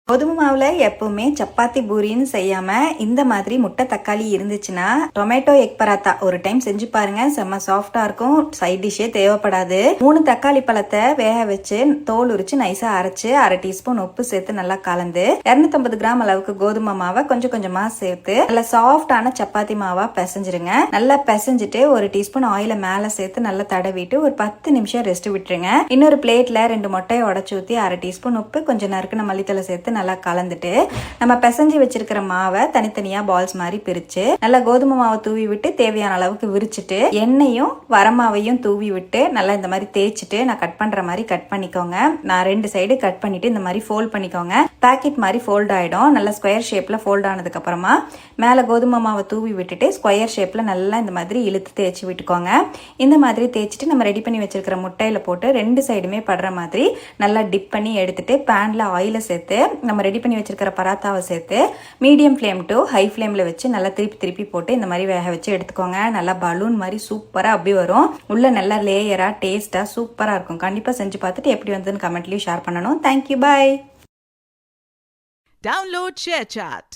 கோதுமை மாவுல எப்பவுமே சப்பாத்தி பூரின்னு செய்யாம இந்த மாதிரி முட்டை தக்காளி இருந்துச்சுன்னா டொமேட்டோ எக் பராத்தா ஒரு டைம் செஞ்சு பாருங்க. செம்ம சாஃப்டா இருக்கும். சைட் டிஷ்ஷே தேவைப்படாது. 3 தக்காளி பழத்தை வேக வச்சு தோல் உரிச்சு நைஸா அரைச்சு 1/2 டீஸ்பூன் உப்பு சேர்த்து நல்லா கலந்து 250 கிராம் அளவுக்கு கோதுமை மாவை கொஞ்சம் கொஞ்சமா சேர்த்து நல்லா சாஃப்டான சப்பாத்தி மாவா பிசைஞ்சிருங்க. நல்லா பிசைஞ்சிட்டு 1 டீஸ்பூன் ஆயில மேல சேர்த்து நல்லா தடவிட்டு ஒரு 10 நிமிஷம் ரெஸ்ட் விட்டுருங்க. இன்னொரு பிளேட்ல 2 முட்டையை உடச்சு ஊத்தி 1/2 டீஸ்பூன் உப்பு கொஞ்சம் நறுக்குன மல்லித்தலை சேர்த்து நல்லா கலந்துட்டு நம்ம பிசைஞ்சு வச்சிருக்கிற மாவை தனித்தனியா பால்ஸ் மாதிரி பிரிச்சு நல்லா கோதுமை மாவை தூவி விட்டு தேவையான அளவுக்கு விரிச்சிட்டு எண்ணெயும் வரமாவையும் தூவி விட்டு நல்லா இந்த மாதிரி தேய்ச்சிட்டு நான் கட் பண்ற மாதிரி கட் பண்ணிக்கோங்க. நான் 2 சைடு கட் பண்ணிட்டு இந்த மாதிரி ஃபோல்ட் பண்ணிக்கோங்க. பாக்கெட் மாதிரி ஃபோல்ட் ஆயிடும். நல்லா ஸ்கொயர் ஷேப்ல ஃபோல்ட் ஆனதுக்கு அப்புறமா மேல கோதுமை மாவை தூவி விட்டுட்டு ஸ்கொயர் ஷேப்ல நல்லா இந்த மாதிரி இழுத்து தேய்ச்சி விட்டுக்கோங்க. இந்த மாதிரி தேய்ச்சிட்டு நம்ம ரெடி பண்ணி வச்சிருக்கிற முட்டையில போட்டு 2 சைடுமே படுற மாதிரி நல்லா டிப் பண்ணி எடுத்துட்டு பேன்ல ஆயில சேர்த்து நம்ம ரெடி பண்ணி வச்சிருக்கிற பராத்தாவை சேர்த்து மீடியம் ஃப்ளேம் டு ஹை ஃப்ளேம்ல வச்சு நல்லா திருப்பி போட்டு இந்த மாதிரி வேக வச்சு எடுத்துக்கோங்க. நல்லா பலூன் மாதிரி சூப்பரா அப்படி வரும். உள்ள நல்லா லேயரா டேஸ்டா சூப்பரா இருக்கும். கண்டிப்பா செஞ்சு பார்த்துட்டு எப்படி வந்ததுன்னு கமெண்ட்லயும் ஷேர் பண்ணணும். தேங்க்யூ, பாய். Download ShareChat.